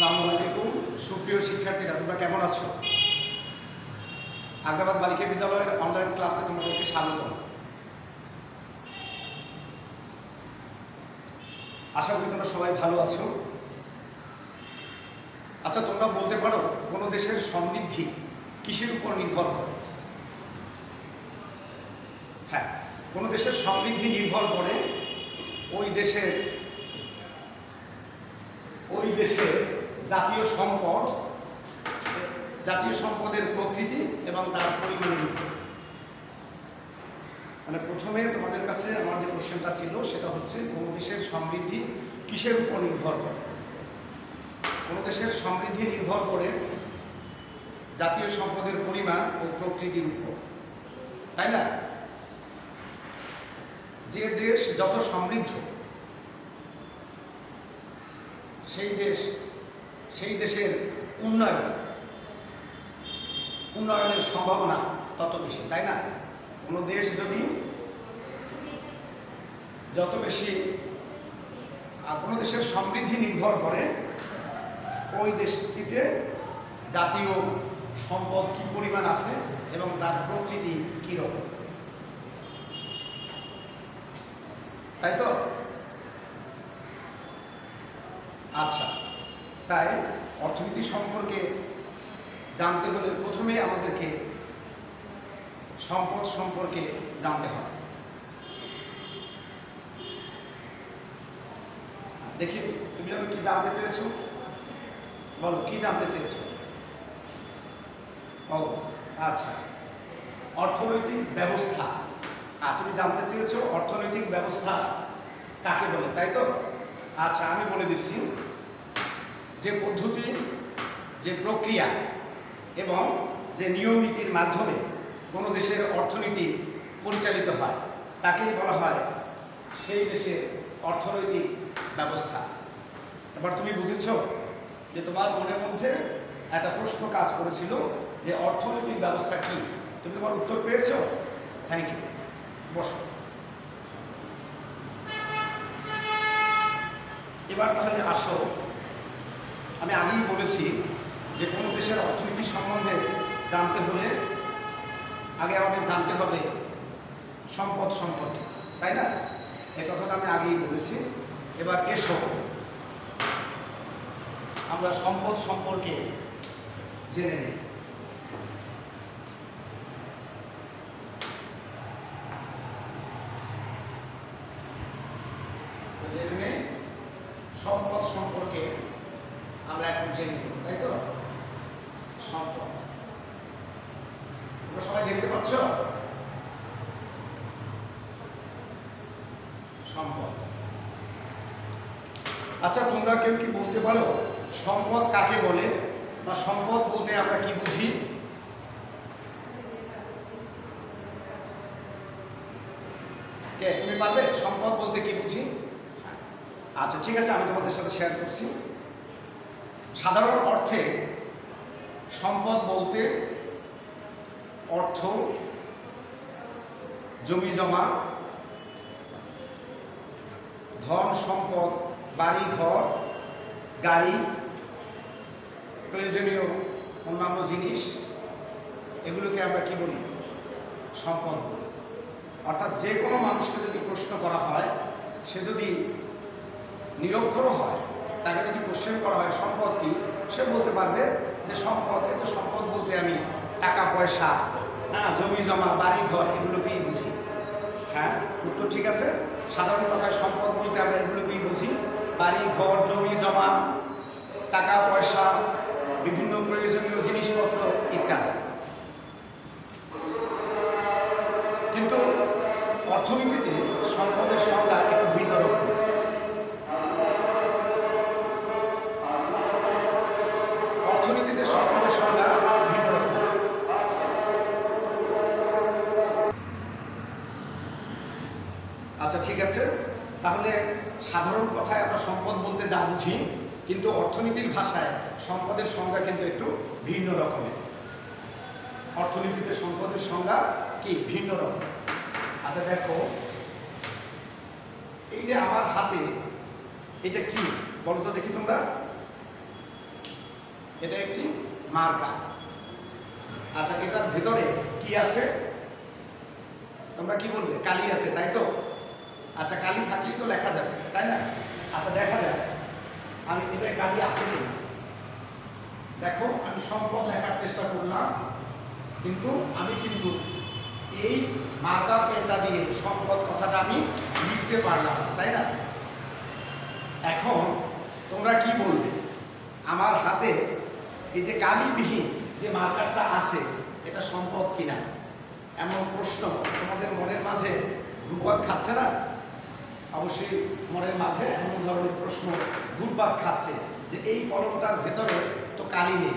আসসালামু আলাইকুম সুপ্রিয় শিক্ষার্থীরা, তোমরা কেমন আছো? আগ্রাবাদ বালিকা বিদ্যালয়ের অনলাইন ক্লাসে তোমাদেরকে স্বাগতম। আশা করি তোমরা সবাই ভালো আছো। আচ্ছা, তোমরা বলতে পারো কোনো দেশের সমৃদ্ধি কিসের উপর নির্ভর করে? হ্যাঁ, কোনো দেশের সমৃদ্ধি নির্ভর করে ওই দেশের জাতীয় সম্পদের প্রকৃতি এবং তার পরিমাণের উপর। মানে প্রথমে তোমাদের কাছে আমার যে কোশ্চেনটা ছিল সেটা হচ্ছে, কোনো দেশের সমৃদ্ধি কিসের উপর নির্ভর করে? কোনো দেশের সমৃদ্ধি নির্ভর করে জাতীয় সম্পদের পরিমাণ ও প্রকৃতির উপর, তাই না? যে দেশ যত সমৃদ্ধ সেই দেশের উন্নয়নের সম্ভাবনা তত বেশি, তাই না? কোনো দেশ যদি যত বেশি, কোনো দেশের সমৃদ্ধি নির্ভর করে ওই দেশটিতে জাতীয় সম্পদ কি পরিমাণ আছে এবং তার প্রকৃতি কীরকম, তাই তো? আচ্ছা, তাই অর্থনীতি সম্পর্কে জানতে হলে প্রথমে আমাদেরকে সম্পদ সম্পর্কে জানতে হবে। দেখি তুমি কি জানতে চেয়েছো, বলো কি জানতে চেয়েছো? ও আচ্ছা, অর্থনৈতিক ব্যবস্থা। তুমি জানতে চেয়েছো অর্থনৈতিক ব্যবস্থা কাকে বলে, তাই তো? আচ্ছা, আমি বলে দিচ্ছি, যে পদ্ধতি, যে প্রক্রিয়া এবং যে নিয়ম নীতির মাধ্যমে কোনো দেশের অর্থনীতি পরিচালিত হয় তাকেই বলা হয় সেই দেশের অর্থনৈতিক ব্যবস্থা। এবার তুমি বুঝেছো যে তোমার মনের মধ্যে একটা প্রশ্ন কাজ করেছিল যে অর্থনৈতিক ব্যবস্থা কি? তুমি তোমার উত্তর পেয়েছো? থ্যাংক ইউ, বসো। এবার তাহলে আসো, আমি আগেই বলেছি যে কোনো দেশের অর্থনীতি সম্বন্ধে জানতে হলে আগে আমাদের জানতে হবে সম্পদ সম্পর্কে, তাই না? এই কথাটা আমি আগেই বলেছি। এবার এসো আমরা সম্পদ সম্পর্কে জেনে নিই। সম্পদ সম্পর্কে আমরা এখন জেনে নেব, তাই তো? সম্পদ তোমরা সবাই দেখতে পাচ্ছ? সম্পদ। আচ্ছা, তোমরা কেউ কি বলতে পারো সম্পদ কাকে বলে, বা সম্পদ বলতে আমরা কি বুঝি? কে তুমি পারবে সম্পদ বলতে কি বুঝি? আচ্ছা ঠিক আছে, আমি তোমাদের সাথে শেয়ার করছি। সাধারণ অর্থে সম্পদ বলতে অর্থ, জমি জমা, ধন সম্পদ, বাড়ি ঘর, গাড়ি, প্রয়োজনীয় অন্যান্য জিনিস, এগুলোকে আমরা কি বলি? সম্পদ বলি। অর্থাৎ যে কোনো মানুষকে যদি প্রশ্ন করা হয়, সে যদি নিরক্ষর হয়, তাকে যদি কোশ্চেন করা হয় সম্পদ কি, সে বলতে পারবে যে সম্পদ, এত সম্পদ বলতে আমি টাকা পয়সা, জমি জমা, বাড়ি ঘর, এগুলোকেই বুঝি। হ্যাঁ, উত্তর ঠিক আছে। সাধারণ কথায় সম্পদ বলতে আমরা এগুলোকেই বুঝি, বাড়ি ঘর, জমি জমা, টাকা পয়সা, বিভিন্ন প্রয়োজনীয় জিনিসপত্র ইত্যাদি। কিন্তু অর্থনীতিতে সম্পদের সংজ্ঞা একটু ভিন্ন রকম। অর্থনীতিতে সম্পদের সংজ্ঞা ভিন্ন রকম। আচ্ছা ঠিক আছে, তাহলে সাধারণ কথায় আমরা সম্পদ বলতে যা বুঝি, কিন্তু অর্থনীতির ভাষায় সম্পদের সংজ্ঞা কিন্তু একটু ভিন্ন রকমের। অর্থনীতিতে সম্পদের সংজ্ঞা কি ভিন্ন রকম। আচ্ছা দেখো, এই যে আমার হাতে এটা কি বলো তো দেখি তোমরা? এটা একটি মার্কার। আচ্ছা, এটার ভেতরে কি আছে তোমরা কি বলবে? কালি আছে, তাই তো? আচ্ছা, কালি থাকলেই তো লেখা যাবে, তাই না? আচ্ছা, দেখা যায় আমি এটা কালি আছে কিনা। দেখো, আমি সম্পদ লেখার চেষ্টা করলাম, কিন্তু আমি এই মার্কার পেনটা দিয়ে সম্পদ কথাটা আমি লিখতে পারলাম না, তাই না? এখন তোমরা কি বলবে? আমার হাতে এই যে কালিবিহীন যে মার্কারটা আছে, এটা সম্পদ কিনা? এমন প্রশ্ন তোমাদের মনের মাঝে ঘুরপাক খাচ্ছে না? অবশ্যই মনের মাঝে এমন ধরনের প্রশ্ন ঘুরপাক খাচ্ছে যে এই কলমটার ভেতরে তো কালি নেই।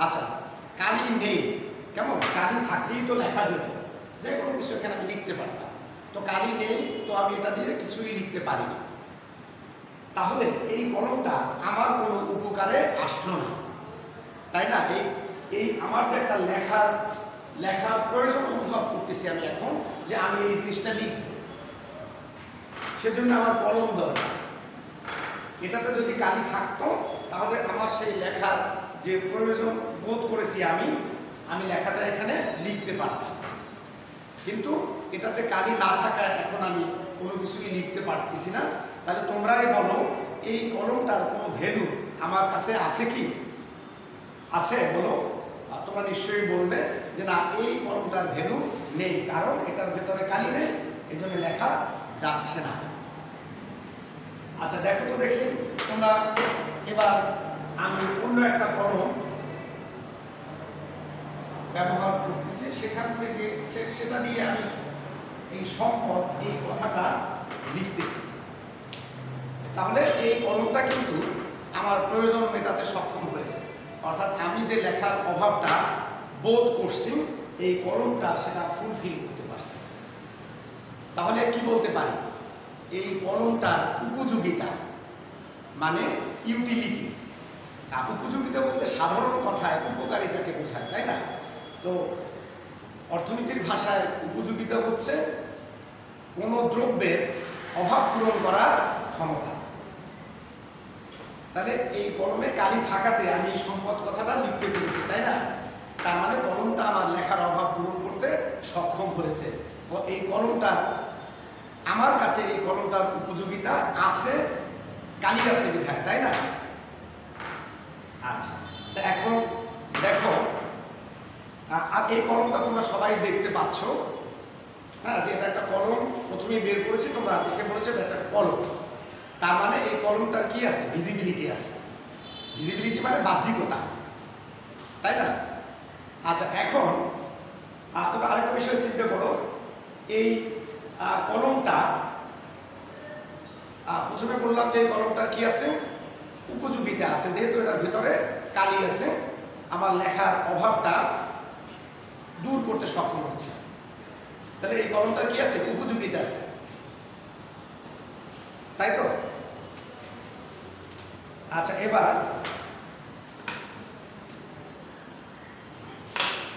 আচ্ছা, কালি নেই কেমন? কালি থাকলেই তো লেখা যেত, যে কোনো কিছু এখানে আমি লিখতে পারতাম। তো কালি নেই, তো আমি এটা দিয়ে কিছুই লিখতে পারিনি। তাহলে এই কলমটা আমার কোনো উপকারে আসলো না, তাই না? এই আমার যে একটা লেখার প্রয়োজন অনুভব করতেছি আমি এখন, যে আমি এই জিনিসটা লিখব, সেজন্য আমার কলম দরকার। এটাতে যদি কালি থাকতো তাহলে আমার সেই লেখার যে প্রয়োজন বোধ করেছি আমি লেখাটা এখানে লিখতে পারতাম। কিন্তু এটাতে কালি না থাকায় এখন আমি কোনো কিছুই লিখতে পারতেছি না। তাহলে তোমরাই বলো, এই কলমটার কোনো ভ্যালু আমার কাছে আছে কি? আছে? বলো। আর তোমরা নিশ্চয়ই বলবে যে না, এই কলমটার ভ্যালু নেই, কারণ এটার ভেতরে কালি নেই, এই জন্য লেখা যাচ্ছে না। আচ্ছা, দেখো তো দেখি তোমরা। এবার আমি অন্য একটা কলম ব্যবহার করতেছি, সেখান থেকে সেটা দিয়ে আমি এই সম্পদ এই কথাটা লিখতেছি। তাহলে এই কলমটা কিন্তু আমার প্রয়োজন মেটাতে সক্ষম হয়েছে, অর্থাৎ আমি যে লেখার অভাবটা বোধ করছি, এই কলমটা সেটা ফুলফিল করতে পারছে। তাহলে কি বলতে পারি? এই কলমটার উপযোগিতা মানে ইউটিলিটি। উপযোগিতা বলতে সাধারণ কথায় উপকারিতাকে বোঝায়, তাই না? তো অর্থনীতির ভাষায় উপযোগিতা হচ্ছে কোনো দ্রব্যের অভাব পূরণ করার ক্ষমতা। তাহলে এই কলমে কালি থাকাতে আমি এই সম্পদ কথাটা লিখতে পেরেছি, তাই না? তার মানে কলমটা আমার লেখার অভাব পূরণ করতে সক্ষম হয়েছে। এই কলমটা আমার কাছে, এই কলমটার উপযোগিতা আছে, কালি আছে বিধায়, তাই না? আচ্ছা, তো এখন দেখো, এই কলমটা তোমরা সবাই দেখতে পাচ্ছ, হ্যাঁ, যে এটা একটা কলম। প্রথমেই বের করেছি, তোমরা দেখে বলেছো এটা একটা কলম। তার মানে এই কলমটার কি আছে? ভিজিবিলিটি আছে। ভিজিবিলিটি মানে বাহ্যিকতা, তাই না? আচ্ছা, এখন তোমরা আরেকটা বিষয় চিন্তা করো। এই কলমটা, প্রথমে বললাম যে এই কলমটার কি আছে? উপযোগিতা আছে, যেহেতু এটার ভিতরে কালি আছে, আমার লেখার অভাবটা দূর করতে সক্ষম হচ্ছে। তাহলে এই কলমটার কি আছে? উপযোগিতা আছে, তাই তো? আচ্ছা, এবার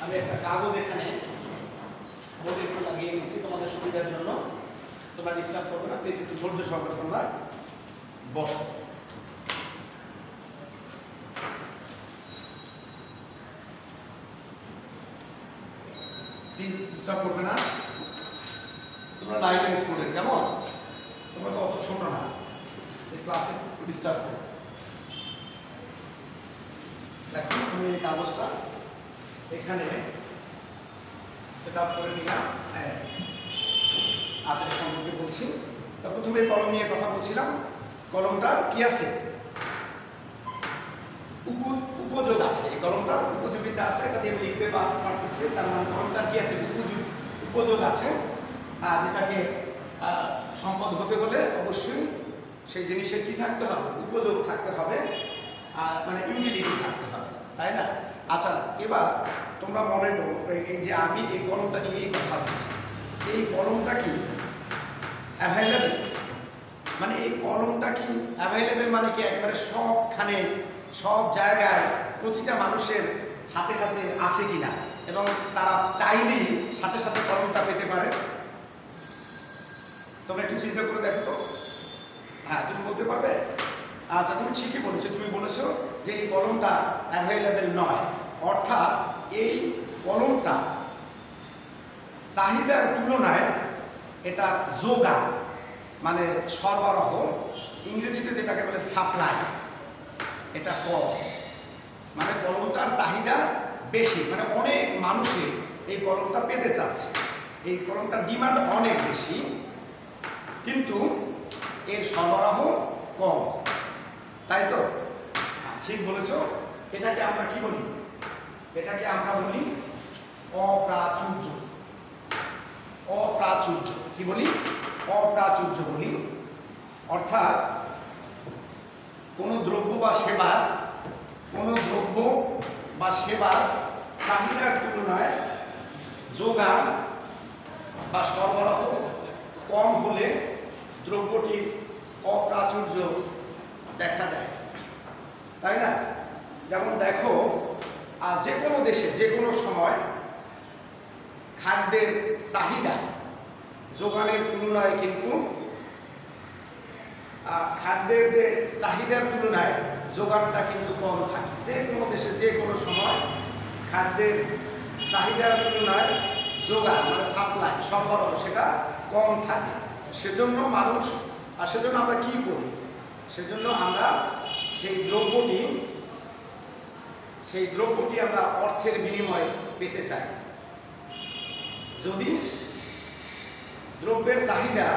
আমি একটা কাগজ এখানে বোর্ডে একটু লাগিয়ে নিচ্ছি তোমাদের সুবিধার জন্য। তোমরা ডিস্টার্ব করবে না, প্লিজ একটু ধৈর্য সহকারে তোমরা বসো। প্লিজ ডিস্টার্ব করবে না, তোমরা লাইভের স্টুডেন্ট, কেমন? তোমরা তো অত ছোট না, এই ক্লাসে ডিস্টার্ব করো। দেখো, আমি এই কাগজটা এখানে সেট আপ করে নিলাম। আচ্ছা, সম্পর্কে বলছি। তো প্রথমে কলম নিয়ে কথা বলছিলাম। কলমটার কি আছে? উপযোগ আছে। এই কলমটার উপযোগিতা আছে, এটা দিয়ে আমি লিখতে পারতেছি। তার মানে কলমটার কি আছে? উপযোগ আছে, যেটাকে সম্পদ হতে হলে অবশ্যই সেই জিনিসের কি থাকতে হবে? উপযোগ থাকতে হবে, মানে ইউটিলিটি থাকতে হবে, তাই না? আচ্ছা, এবার তোমরা মনে করো, এই যে আমি এই কলমটা নিয়ে কথা বলছি, এই কলমটা কি অ্যাভেলেবেল? মানে এই কলমটা কি অ্যাভেলেবেল মানে কি একবারে সবখানে, সব জায়গায়, প্রতিটা মানুষের হাতে হাতে আছে কিনা, এবং তারা চাইলেই সাথে সাথে কলমটা পেতে পারে? তোমরা একটু চিন্তা করে দেখো তো। হ্যাঁ, তুমি বলতে পারবে? আচ্ছা, তুমি ঠিকই বলেছো। তুমি বলেছো যে এই কলমটা অ্যাভেলেবেল নয়, অর্থাৎ এই কলমটা চাহিদার তুলনায় এটার যোগান মানে সরবরাহ, ইংরেজিতে যেটাকে বলে সাপ্লাই, এটা কম। মানে কলমটার চাহিদা বেশি, মানে অনেক মানুষে এই কলমটা পেতে চাচ্ছে, এই কলমটার ডিমান্ড অনেক বেশি, কিন্তু এর সরবরাহ কম, তাই তো? ঠিক বলেছ। এটাকে আমরা কি বলি? এটাকে আমরা বলি অপ্রাচুর্য। অপ্রাচুর্য কি বলি? অপ্রাচুর্য বলি। অর্থাৎ কোনো দ্রব্য বা সেবার চাহিদার তুলনায় যোগান বা সরবরাহ কম হলে দ্রব্যটির অপ্রাচুর্য দেখা দেয়, তাই না? যেমন দেখো, যে কোনো দেশে যে কোনো সময় খাদ্যের চাহিদা যোগানের তুলনায় কিন্তু খাদ্যের যে চাহিদার তুলনায় যোগানটা কিন্তু কম থাকে। যে কোনো দেশে যে কোনো সময় খাদ্যের চাহিদার তুলনায় যোগান মানে সাপ্লাই, সরবরাহ সেটা কম থাকে। সেজন্য আমরা কি করি? সেজন্য আমরা সেই দ্রব্যটি আমরা অর্থের বিনিময়ে পেতে চাই। যদি দ্রব্যের চাহিদা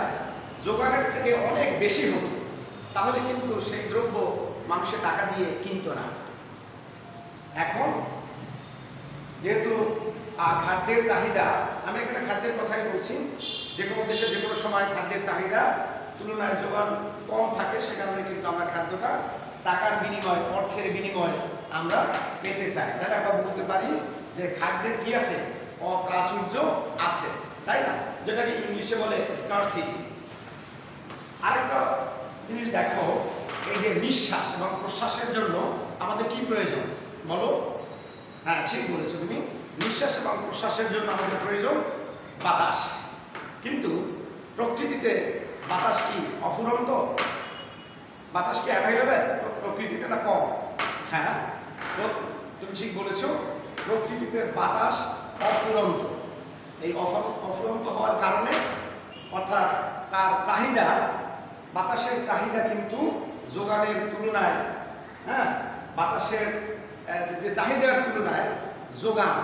যোগানের থেকে অনেক বেশি হতো, তাহলে কিন্তু সেই দ্রব্য মানুষের টাকা দিয়ে কিনত না। এখন যেহেতু খাদ্যের চাহিদা, আমি এখানে খাদ্যের কথাই বলছি, যে কোনো দেশে যে কোনো সময় খাদ্যের চাহিদা তুলনায় যোগান কম থাকে, সে কারণে কিন্তু আমরা খাদ্যটা টাকার বিনিময়ে, অর্থের বিনিময়ে আমরা পেতে চাই। তাহলে আমরা বলতে পারি যে খাদ্যের কি আছে? অপ্রাচুর্য আছে, তাই না? যেটাকে ইংলিশে বলে স্কারসিটি। আরেকটা জিনিস দেখো, এই যে নিঃশ্বাস এবং প্রশ্বাসের জন্য আমাদের কি প্রয়োজন বলো? হ্যাঁ, ঠিক বলেছো তুমি। নিঃশ্বাস এবং প্রশ্বাসের জন্য আমাদের প্রয়োজন বাতাস। কিন্তু প্রকৃতিতে বাতাস কি অফুরন্ত? বাতাস কি অ্যাভেলেবেল প্রকৃতিতে, না কম? হ্যাঁ, তুমি ঠিক বলেছো, প্রকৃতিতে বাতাস অফুরন্ত। এই অফুরন্ত হওয়ার কারণে, অর্থাৎ তার চাহিদা, বাতাসের চাহিদা কিন্তু যোগানের তুলনায়, হ্যাঁ, বাতাসের যে চাহিদার তুলনায় যোগান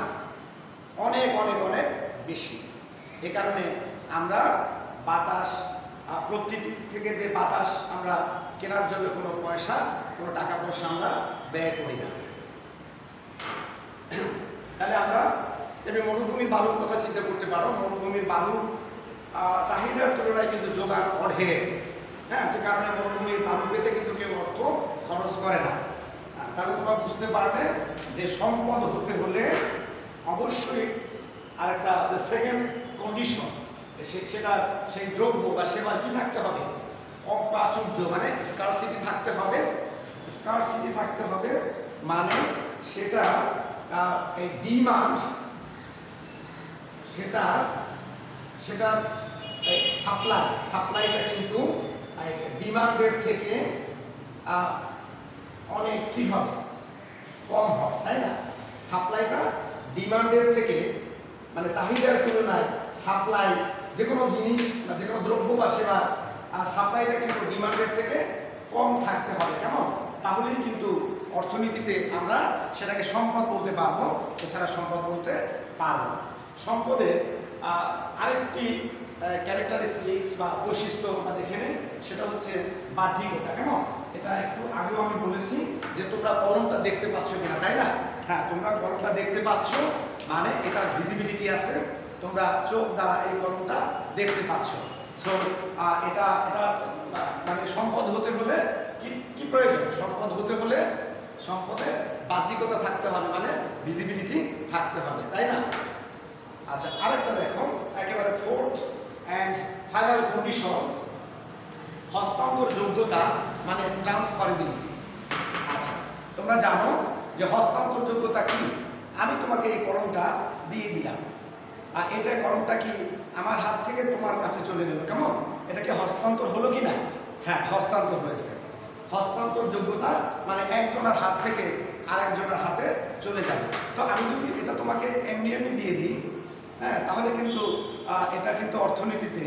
অনেক অনেক অনেক বেশি। এ কারণে আমরা বাতাস, প্রকৃতি থেকে যে বাতাস আমরা কেনার জন্য কোনো টাকা পয়সা আমরা ব্যয় করি না। তাহলে আমরা যেমন মরুভূমির বালুর কথা চিন্তা করতে পারো। মরুভূমির বালুর চাহিদার তুলনায় কিন্তু যোগান অঢেল, হ্যাঁ, যে কারণে মরুভূমির বালু পেতে কিন্তু কেউ অর্থ খরচ করে না। তাহলে তোমরা বুঝতে পারবে যে সম্পদ হতে হলে অবশ্যই আরেকটা সেকেন্ড কন্ডিশন, সেটা সেই দ্রব্য বা সেবা কি থাকতে হবে? অপ্রাচুর্য মানে স্কারসিটি থাকতে হবে। স্কারসিটি থাকতে হবে মানে সেটা এই ডিমান্ড, সেটা সাপ্লাইটা কিন্তু ডিমান্ডের থেকে অনেক কি হবে? কম হবে, তাই না? সাপ্লাইটা ডিমান্ডের থেকে, মানে চাহিদার তুলনায় সাপ্লাই, যে কোনো জিনিস বা যে কোনো দ্রব্য বা সেবা সাপ্লাইটা কিন্তু ডিমান্ডের থেকে কম থাকতে হবে। কেমন? তাহলেই কিন্তু অর্থনীতিতে আমরা সেটাকে সম্পদ বলতে পারবো, এছাড়া সম্পদ বলতে পারবো। সম্পদের আরেকটি ক্যারেক্টারিস্টিক্স বা বৈশিষ্ট্য আমরা দেখে নিই, সেটা হচ্ছে বাহ্যিকতা। কেমন? এটা একটু আগেও আমি বলেছি যে তোমরা কলমটা দেখতে পাচ্ছ কিনা, তাই না? হ্যাঁ, তোমরা কলমটা দেখতে পাচ্ছ, মানে এটা ভিজিবিলিটি আছে, তোমরা চোখ দ্বারা এই কলমটা দেখতে পাচ্ছ। সো এটা মানে সম্পদ হতে হলে কি প্রয়োজন? সম্পদ হতে হলে সম্পদের বাহ্যিকতা থাকতে হবে, মানে ভিজিবিলিটি থাকতে হবে, তাই না? আচ্ছা, আরেকটা দেখো, একেবারে ফোর্থ অ্যান্ড ফাইনাল কন্ডিশন, হস্তান্তর যোগ্যতা মানে ট্রান্সফারেবিলিটি। আচ্ছা, তোমরা জানো যে হস্তান্তর যোগ্যতা কি? আমি তোমাকে এই কলমটা দিয়ে দিলাম, আর এটা কলমটা কি আমার হাত থেকে তোমার কাছে চলে গেল, কেমন? এটা কি হস্তান্তর হলো কি না? হ্যাঁ, হস্তান্তর হয়েছে। হস্তান্তর যোগ্যতা মানে একজনের হাত থেকে আরেকজনের হাতে চলে যাবে। তো আমি যদি এটা তোমাকে এমনি এমনি দিয়ে দিই, হ্যাঁ, তাহলে কিন্তু এটা কিন্তু অর্থনীতিতে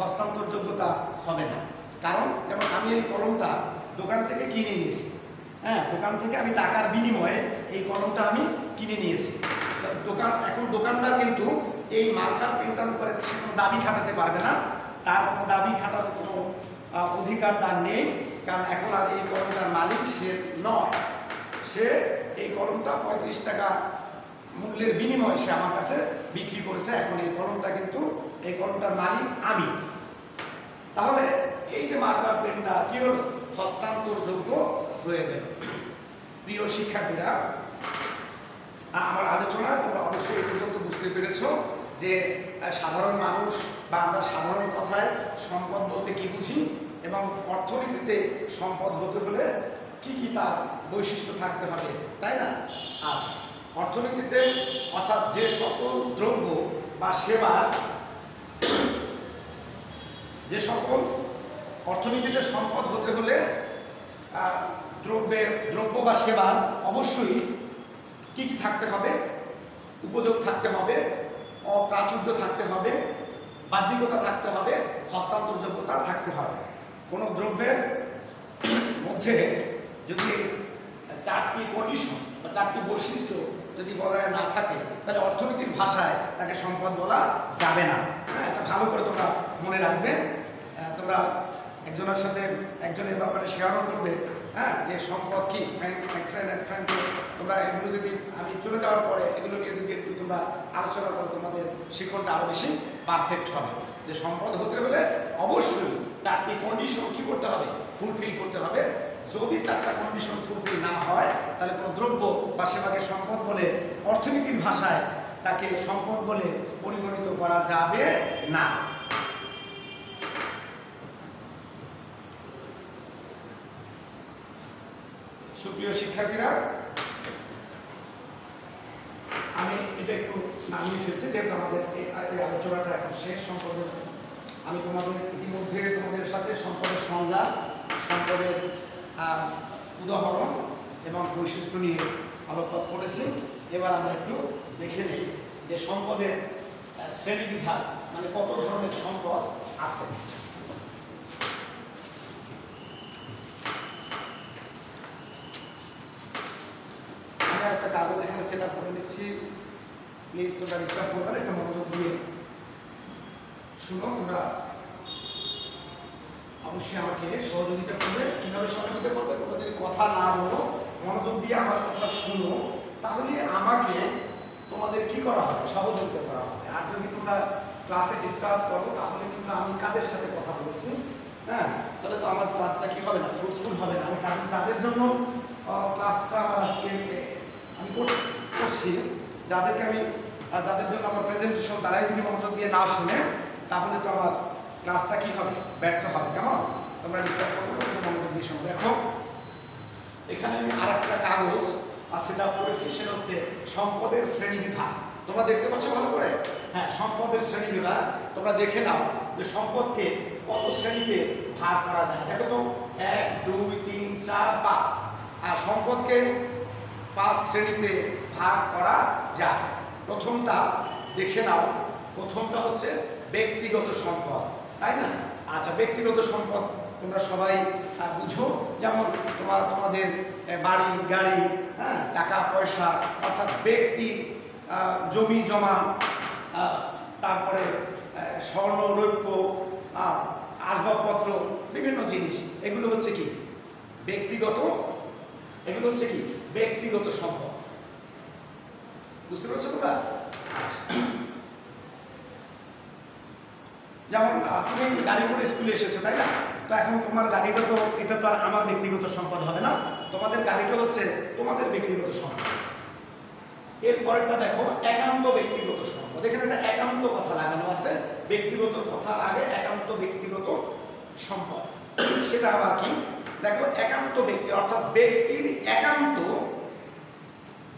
হস্তান্তর যোগ্যতা হবে না। কারণ যেমন আমি এই কলমটা দোকান থেকে কিনে নিয়েছি, হ্যাঁ, দোকান থেকে আমি টাকার বিনিময়ে এই কলমটা আমি কিনে নিয়েছি। এখন দোকানদার কিন্তু এই মার্কার পেনটার উপরে সে কোনো দাবি খাটাতে পারবে না, তার কোনো দাবি খাটার কোনো অধিকার তার নেই। কারণ এখন আর এই কলমটার মালিক সে নয়, সে এই কলমটা 35 টাকা মূল্যের বিনিময়ে সে আমার কাছে বিক্রি করেছে। এখন এই কলমটা কিন্তু এই কলমটার মালিক আমি। তাহলে এই যে মার্কার পেনটা কি হলো, হস্তান্তরযোগ্য হয়ে গেল। প্রিয় শিক্ষার্থীরা, আমার আলোচনা তোমরা অবশ্যই এই পর্যন্ত বুঝতে পেরেছো যে সাধারণ মানুষ বা আমরা সাধারণ কথায় সম্পদ বলতে কি বুঝি এবং অর্থনীতিতে সম্পদ হতে হলে কি কি তার বৈশিষ্ট্য থাকতে হবে, তাই না? আচ্ছা, অর্থনীতিতে অর্থাৎ যে সকল দ্রব্য বা সেবা, যে সকল অর্থনীতিতে সম্পদ হতে হলে দ্রব্য বা সেবা অবশ্যই কি কি থাকতে হবে, উপযোগ থাকতে হবে, অপ্রাচুর্য থাকতে হবে, বাহ্যিকতা থাকতে হবে, হস্তান্তরযোগ্যতা থাকতে হবে। কোনো দ্রব্যের মধ্যে যদি 4টি কন্ডিশন বা 4টি বৈশিষ্ট্য যদি বজায় না থাকে তাহলে অর্থনীতির ভাষায় তাকে সম্পদ বলা যাবে না। হ্যাঁ, এটা ভালো করে তোমরা মনে রাখবে। তোমরা একজনের সাথে একজনের ব্যাপারে শেয়ারও করবে, হ্যাঁ, যে সম্পদ কি, ফ্রেন্ড তোমরা এগুলো যদি আমি চলে যাওয়ার পরে এগুলো নিয়ে যদি একটু তোমরা আলোচনা করো তোমাদের শিক্ষণটা আরও বেশি পারফেক্ট হবে। যে সম্পদ হতে হলে অবশ্যই 4টি কন্ডিশন কি করতে হবে, ফুলফিল করতে হবে। যদি 4টা কন্ডিশন ফুলফিল না হয় তাহলে কোনো দ্রব্য বা সেবাকে সম্পদ বলে অর্থনীতির ভাষায় তাকে সম্পদ বলে পরিগণিত করা যাবে না। সুপ্রিয় শিক্ষার্থীরা, আমি এটা একটু নামিয়ে ফেলছি যেহেতু আমাদের এই আলোচনাটা এখন শেষ। সম্পদের আমি ইতিমধ্যে তোমাদের সাথে সম্পদের সংজ্ঞা, সম্পদের উদাহরণ এবং বৈশিষ্ট্য নিয়ে আলোকপাত করেছি। এবার আমরা একটু দেখে নিই যে সম্পদের শ্রেণীবিভাগ মানে কত ধরনের সম্পদ আছে। একটা কাগজ এখানে সেট আপ করে নিচ্ছি, প্লিজ তোমরা ডিস্টার্ব করবে না, এটা মনোযোগ দিয়ে শুনো। তোমরা অবশ্যই আমাকে সহযোগিতা করবে। কিভাবে সহযোগিতা করবে? তোমরা যদি কথা না বলো, মনোযোগ দিয়ে আমার কথা শুনো, তাহলে আমাকে তোমাদের কি করা হবে, সহযোগিতা করা হবে। আর যদি তোমরা ক্লাসে ডিস্টার্ব করো তাহলে কিন্তু আমি কাদের সাথে কথা বলেছি, হ্যাঁ, তাহলে তো আমার ক্লাসটা কি হবে না, ফ্রুটফুল হবে না। আমি তাদের জন্য ক্লাসটা আমার আজকে আমি করছি, যাদের জন্য আমার প্রেজেন্টেশন তারাই যদি মনোযোগ দিয়ে না শুনে তাহলে তো আমার ক্লাসটা কি হবে, ব্যর্থ হবে। কেমন? তোমরা ডিস্টার্ব করবো, মনোযোগ দিয়ে শুনো। দেখো এখানে আমি আরেকটা কাগজ সেট আপ করেছি, সেটা হচ্ছে সম্পদের শ্রেণীবিভাগ। তোমরা দেখতে পাচ্ছ ভালো করে? হ্যাঁ, সম্পদের শ্রেণীবিভাগ। তোমরা দেখে নাও যে সম্পদকে কত শ্রেণীতে ভাগ করা যায়। দেখো তো, 1, 2, 3, 4, 5, আর সম্পদকে 5 শ্রেণীতে ভাগ করা যায়। প্রথমটা দেখে নাও, প্রথমটা হচ্ছে ব্যক্তিগত সম্পদ, তাই না? আচ্ছা, ব্যক্তিগত সম্পদ তোমরা সবাই বুঝো, যেমন তোমাদের বাড়ি গাড়ি, হ্যাঁ, টাকা পয়সা, অর্থাৎ ব্যক্তি, জমি জমা, তারপরে স্বর্ণ রৌপ্য, আসবাবপত্র, বিভিন্ন জিনিস, এগুলো হচ্ছে কি ব্যক্তিগত, এগুলো হচ্ছে কি ব্যক্তিগত সম্পদ। বুঝতে পারছো তোমরা? যেমন তুমি গাড়ি করে স্কুলে এসেছো, তাই না? তো এখন তোমার গাড়িটা তো, এটা তো আর আমার ব্যক্তিগত সম্পদ হবে না, তোমাদের গাড়িটা হচ্ছে তোমাদের ব্যক্তিগত সম্পদ। এরপরেরটা দেখো, একান্ত ব্যক্তিগত সম্পদ। এখানে একটা একান্ত কথা লাগানো আছে, ব্যক্তিগত কথার আগে একান্ত ব্যক্তিগত সম্পদ। সেটা আবার কি? দেখো, একান্ত ব্যক্তি অর্থাৎ ব্যক্তির একান্ত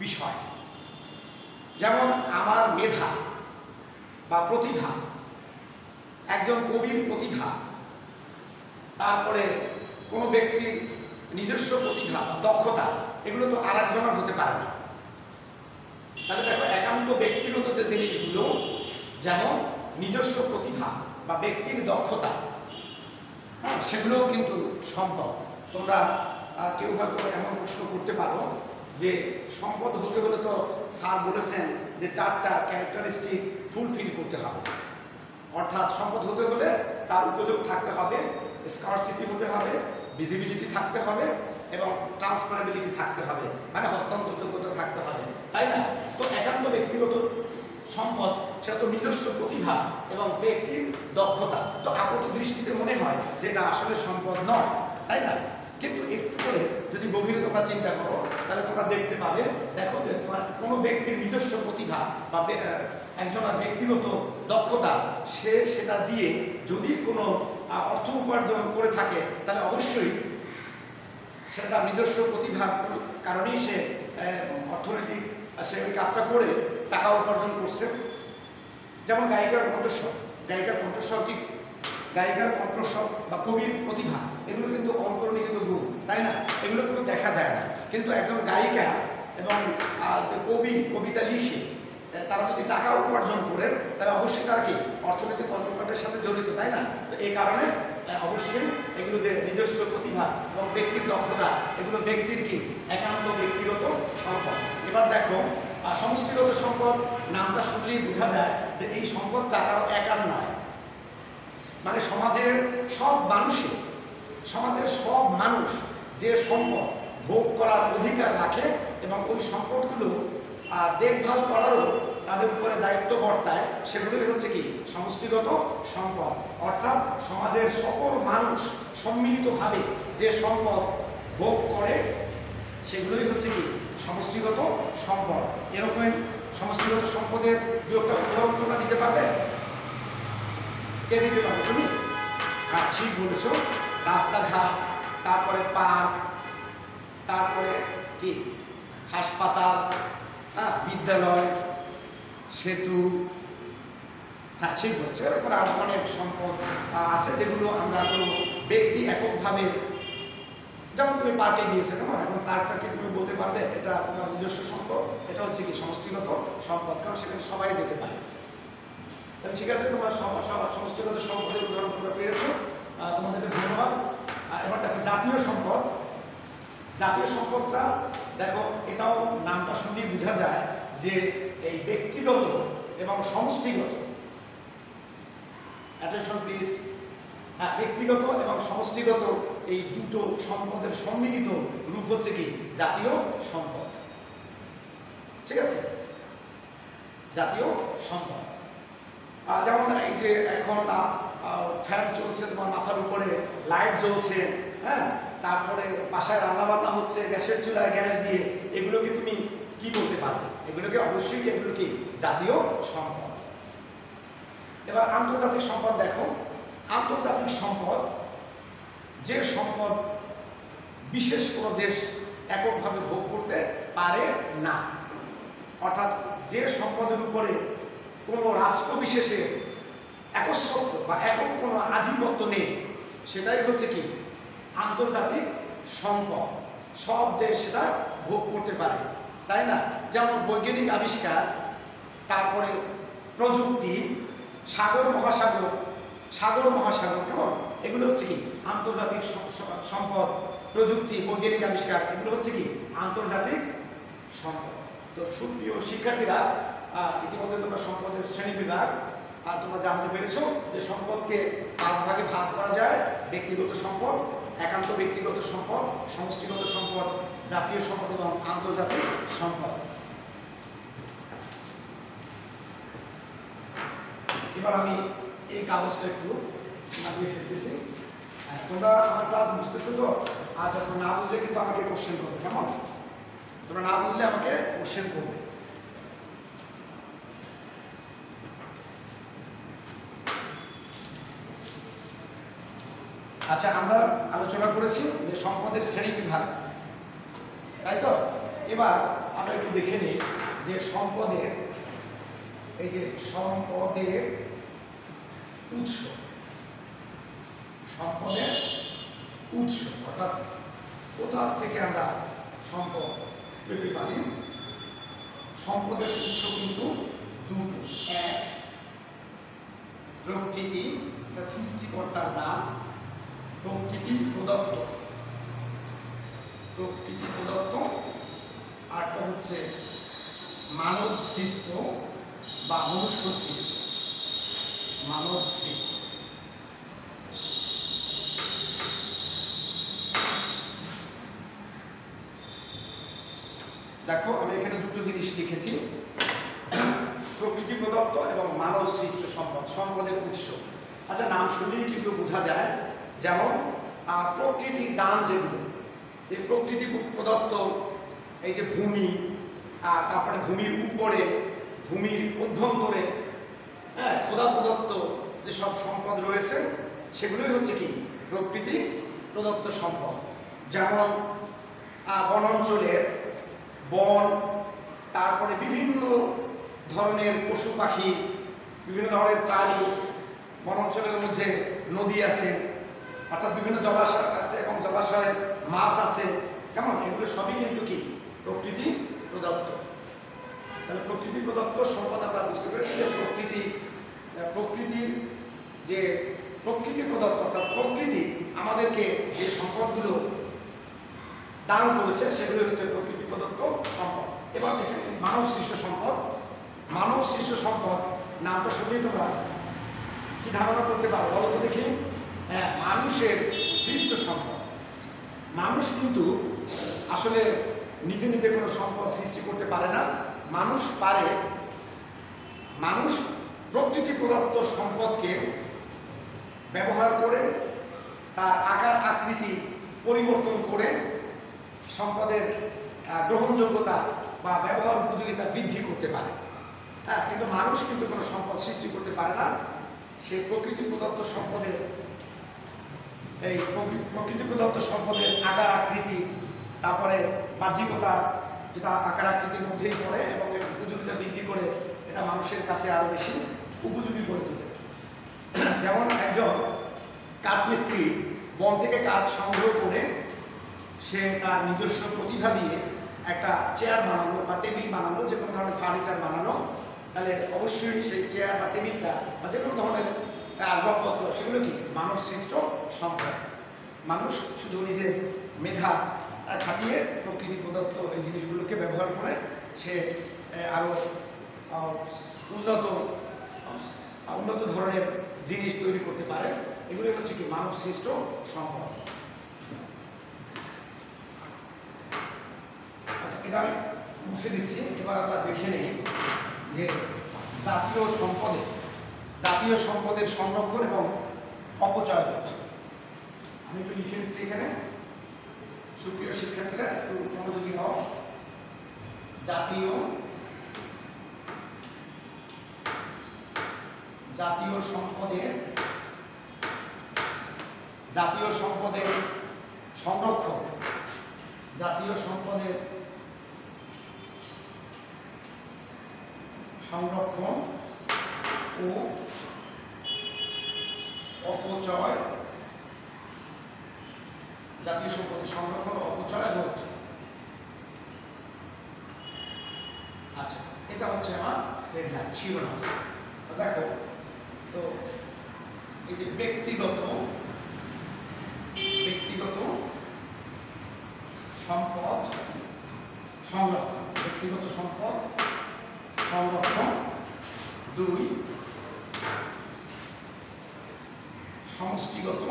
বিষয়, যেমন আমার মেধা বা প্রতিভা, একজন কবির প্রতিভা, তারপরে কোনো ব্যক্তির নিজস্ব প্রতিভা দক্ষতা এগুলো তো আর একজনের হতে পারে না। তাহলে দেখো একান্ত ব্যক্তিগত যে জিনিসগুলো যেমন নিজস্ব প্রতিভা বা ব্যক্তির দক্ষতা, হ্যাঁ, সেগুলোও কিন্তু সম্ভব। তোমরা কেউ হয়তো এমন প্রশ্ন করতে পারো যে সম্পদ হতে হলে তো স্যার বলেছেন যে 4টা ক্যারেক্টারিস্টিক্স ফুলফিল করতে হবে, অর্থাৎ সম্পদ হতে হলে তার উপযোগ থাকতে হবে, স্কারসিটি হতে হবে, ভিজিবিলিটি থাকতে হবে এবং ট্রান্সফারেবিলিটি থাকতে হবে, মানে হস্তান্তরযোগ্যতা থাকতে হবে, তাই না? তো একান্ত ব্যক্তিগত সম্পদ সেটা তো নিজস্ব প্রতিভা এবং ব্যক্তির দক্ষতা। তো আপাত দৃষ্টিতে মনে হয় যে এটা আসলে সম্পদ নয়, তাই না? কিন্তু একটু করে যদি গভীরে তোমরা চিন্তা করো তাহলে তোমরা দেখতে পাবে, দেখো যে তোমার কোনো ব্যক্তির নিজস্ব প্রতিভা বা একজনের ব্যক্তিগত দক্ষতা সে সেটা দিয়ে যদি কোনো অর্থ উপার্জন করে থাকে তাহলে অবশ্যই সেটা নিজস্ব প্রতিভার কারণেই সে অর্থনৈতিক সে ওই কাজটা করে টাকা উপার্জন করছে। যেমন গায়িকার কণ্ঠস্বর, গায়িকার কণ্ঠস্বর বা কবির প্রতিভা এগুলো কিন্তু অন্তর্নিহিত গুণ, তাই না? এগুলো কিন্তু দেখা যায় না, কিন্তু একজন গায়িকা এবং কবি কবিতা লিখে তারা যদি টাকা উপার্জন করেন তাহলে অবশ্যই তারা কি অর্থনৈতিক কর্মকাণ্ডের সাথে জড়িত, তাই না? তো এই কারণে অবশ্যই এগুলো যে নিজস্ব প্রতিভা এবং ব্যক্তির দক্ষতা এগুলো ব্যক্তির কি একান্ত ব্যক্তিগত সম্পদ। এবার দেখো সমষ্টিগত সম্পদ নামটা শুনলেই বোঝা যায় যে এই সম্পদটা কারো একার নয়, মানে সমাজের সব মানুষ যে সম্পদ ভোগ করার অধিকার রাখে এবং ওই সম্পদগুলো দেখভাল করারও তাদের উপরে দায়িত্ব বর্তায়, সেগুলোই হচ্ছে কি সমষ্টিগত সম্পদ। অর্থাৎ সমাজের সকল মানুষ সম্মিলিতভাবে যে সম্পদ ভোগ করে সেগুলোই হচ্ছে কি সমষ্টিগত সম্পদ। এরকম সমষ্টিগত সম্পদের দু একটা উদাহরণ তোমরা দিতে পারবে? কে দিতে পারবে? তুমি? হ্যাঁ, ঠিক বলেছো। রাস্তাঘাট, তারপরে পার্ক, তারপরে কি হাসপাতাল, হ্যাঁ, বিদ্যালয়, সেতু, হ্যাঁ ঠিক বলছো। এরপর আরো অনেক সম্পদ আছে যেগুলো আমরা কোনো ব্যক্তি এককভাবে, যেমন তুমি পার্কে গিয়েছো, কেমন এখন পার্কটাকে তুমি বলতে পারবে এটা তোমার নিজস্ব সম্পদ, এটা হচ্ছে কি সমষ্টিগত সম্পদ, কারণ সেখানে সবাই যেতে পারে। ঠিক আছে, তোমার সমষ্টিগত সম্পদের উদাহরণ তোমরা পেয়েছো, তোমাদেরকে ধন্যবাদ। এবার দেখো জাতীয় সম্পদ। জাতীয় সম্পদটা দেখো এটাও নামটা শুনলেই বোঝা যায় যে এই ব্যক্তিগত এবং সমষ্টিগত, অ্যাটেনশন প্লিজ, হ্যাঁ, ব্যক্তিগত এবং সমষ্টিগত এই দুটো সম্পদের সম্মিলিত রূপ হচ্ছে কি জাতীয় সম্পদ। ঠিক আছে, জাতীয় সম্পদ। যেমন এই যে এখন ফ্যান চলছে তোমার মাথার উপরে, লাইট জ্বলছে, হ্যাঁ, তারপরে বাসায় রান্নাবান্না হচ্ছে গ্যাসের চুলায় গ্যাস দিয়ে, এগুলোকে তুমি কি বলতে পারবে? এগুলোকে অবশ্যই এগুলো কি জাতীয় সম্পদ। এবার আন্তর্জাতিক সম্পদ দেখো। আন্তর্জাতিক সম্পদ যে সম্পদ বিশেষ কোনো দেশ এককভাবে ভোগ করতে পারে না, অর্থাৎ যে সম্পদের উপরে কোনো রাষ্ট্র বিশেষে একচ্ছত্র বা একক কোনো আধিপত্য নেই, সেটাই হচ্ছে কি আন্তর্জাতিক সম্পদ। সব দেশ সেটা ভোগ করতে পারে, তাই না? যেমন বৈজ্ঞানিক আবিষ্কার, তারপরে প্রযুক্তি, সাগর মহাসাগর, কেমন, এগুলো হচ্ছে কি আন্তর্জাতিক সম্পদ। প্রযুক্তি, বৈজ্ঞানিক আবিষ্কার, এগুলো হচ্ছে কি আন্তর্জাতিক সম্পদ। তো সুপ্রিয় শিক্ষার্থীরা, ইতিমধ্যে তোমরা সম্পদের শ্রেণীবিভাগ তোমরা জানতে পেরেছো যে সম্পদকে 5 ভাগে ভাগ করা যায়: ব্যক্তিগত সম্পদ, একান্ত ব্যক্তিগত সম্পদ, সমষ্টিগত সম্পদ, জাতীয় সম্পদ এবং আন্তর্জাতিক সম্পদ। এবার আমি এই কাগজটা একটু নামিয়ে ফেলতেছি। তোমরা আমার ক্লাস বুঝতেছো তো? আচ্ছা, তোমরা না বুঝলে কিন্তু আমাকে কোশ্চেন করবে, কেমন? তোমরা না বুঝলে আমাকে কোশ্চেন করবে। আচ্ছা, আমরা আলোচনা করেছি যে সম্পদের শ্রেণীবিভাগ, তাই তো? এবার আমরা একটু দেখে নিই যে সম্পদের, এই যে সম্পদের উৎস, সম্পদের উৎস অর্থাৎ কোথা থেকে আমরা সম্পদ পেতে পারি? সম্পদের উৎস কিন্তু দুটো। এক, প্রকৃতি, সৃষ্টিকর্তার দান, প্রকৃতি প্রদত্ত, প্রকৃতি প্রদত্ত। আরটা হচ্ছে মানব সৃষ্ট বা মনুষ্য সৃষ্ট, মানব সৃষ্ট। দেখো আমি এখানে দুটো জিনিস লিখেছি, প্রকৃতি প্রদত্ত এবং মানব সৃষ্ট সম্পদ, সম্পদের উৎস। আচ্ছা, নাম শুনলেই কিন্তু বোঝা যায়, যেমন প্রকৃতির দান যেগুলো, যে প্রকৃতি প্রদত্ত, এই যে ভূমি, তারপরে ভূমির উপরে, ভূমির অভ্যন্তরে, হ্যাঁ, খোদা প্রদত্ত যে সব সম্পদ রয়েছে সেগুলোই হচ্ছে কি প্রকৃতি প্রদত্ত সম্পদ। যেমন বনাঞ্চলের বন, তারপরে বিভিন্ন ধরনের পশু পাখি, বিভিন্ন ধরনের প্রাণী, বনাঞ্চলের মধ্যে নদী আছে, অর্থাৎ বিভিন্ন জলাশয় আছে এবং জলাশয়ে মাছ আছে, কেমন, এগুলো সবই কিন্তু কি প্রকৃতি প্রদত্ত। তাহলে প্রকৃতি প্রদত্ত সম্পদ আমরা বুঝতে পেরেছি যে প্রকৃতির যে প্রকৃতি প্রদত্ত, অর্থাৎ প্রকৃতি আমাদেরকে যে সম্পদগুলো দান করেছে সেগুলো হচ্ছে প্রকৃতি প্রদত্ত সম্পদ। এবার দেখেন মানব সৃষ্ট সম্পদ। মানব সৃষ্ট সম্পদ নামটা শুনলেই তোমরা কি ধারণা করতে পারো বলো তো দেখি? হ্যাঁ, মানুষের সৃষ্ট সম্পদ। মানুষ কিন্তু আসলে নিজে নিজে কোনো সম্পদ সৃষ্টি করতে পারে না, মানুষ পারে। মানুষ প্রকৃতি প্রদত্ত সম্পদকে ব্যবহার করে তার আকার আকৃতি পরিবর্তন করে সম্পদের গ্রহণযোগ্যতা বা ব্যবহার উপযোগিতা বৃদ্ধি করতে পারে। হ্যাঁ, কিন্তু মানুষ কিন্তু কোনো সম্পদ সৃষ্টি করতে পারে না। সে প্রকৃতি প্রদত্ত সম্পদের, এই প্রকৃতি প্রদত্ত সম্পদের আকার আকৃতি, তারপরে বাহ্যিকতা, যেটা আকার আকৃতির মধ্যেই পড়ে, এবং এর উপযোগিতা বৃদ্ধি করে এটা মানুষের কাছে আরো বেশি উপযোগী করে তোলে। যেমন একজন কাঠমিস্ত্রি বন থেকে কাঠ সংগ্রহ করে সে তার নিজস্ব প্রতিভা দিয়ে একটা চেয়ার বানানো বা টেবিল বানানো, যে কোনো ধরনের ফার্নিচার বানানো, তাহলে অবশ্যই সেই চেয়ার বা টেবিলটা বা যে কোনো ধরনের আসবাবপত্র সেগুলো কি মানব সৃষ্ট সম্পদ। মানুষ শুধু নিজের মেধা খাটিয়ে প্রকৃতি প্রদত্ত এই জিনিসগুলোকে ব্যবহার করে সে আরও উন্নত ধরনের জিনিস তৈরি করতে পারে। এগুলো হচ্ছে কি মানব সৃষ্ট সম্পদ। আচ্ছা, এটা আমি মুছে দিচ্ছি। এবার আমরা দেখে নিই যে জাতীয় সম্পদের সংরক্ষণ এবং অপচয়। আমি একটু লিখে নিচ্ছি এখানে, সুপ্রিয় শিক্ষার্থীরা একটু মনোযোগী হও। জাতীয় সম্পদের সংরক্ষণ, জাতীয় সম্পদের সংরক্ষণ ও অপচয়, জাতীয় সম্পদের সংরক্ষণ ও অপচয় রোধ। আচ্ছা, এটা হচ্ছে আমার হেডলাইন, শিরোনাম। দেখো তো, এই যে ব্যক্তিগত সম্পদ সংরক্ষণ, ব্যক্তিগত সম্পদ সংরক্ষণ। 2, সমষ্টিগত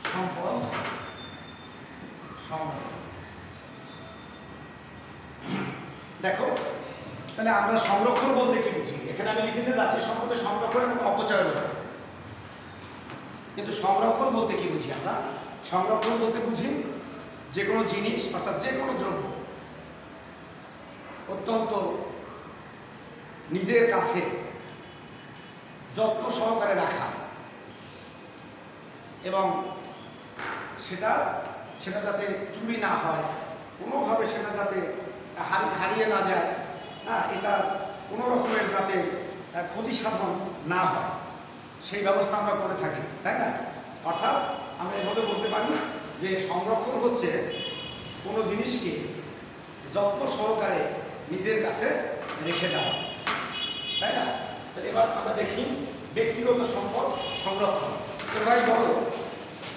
সম্পদ সংরক্ষণ। দেখো তাহলে আমরা সংরক্ষণ বলতে কি বুঝি? এখানে আমি লিখেছি জাতীয় সম্পদের সংরক্ষণ এবং অপচয় রোধ। কিন্তু সংরক্ষণ বলতে কি বুঝি আমরা? সংরক্ষণ বলতে বুঝি যে কোনো জিনিস, অর্থাৎ যে কোনো দ্রব্য অত্যন্ত নিজের কাছে যত্ন সহকারে রাখা এবং সেটা যাতে চুরি না হয়, কোনোভাবে সেটা যাতে হারিয়ে না যায়, হ্যাঁ, এটা কোনো রকমের যাতে ক্ষতি সাধন না হয়, সেই ব্যবস্থা আমরা করে থাকি, তাই না? অর্থাৎ আমরা এভাবে বলতে পারি যে সংরক্ষণ হচ্ছে কোনো জিনিসকে যত্ন সহকারে নিজের কাছে রেখে দেওয়া, তাই না? এবার আমরা দেখি ব্যক্তিগত সম্পদ সংরক্ষণ। তোমরাই বলো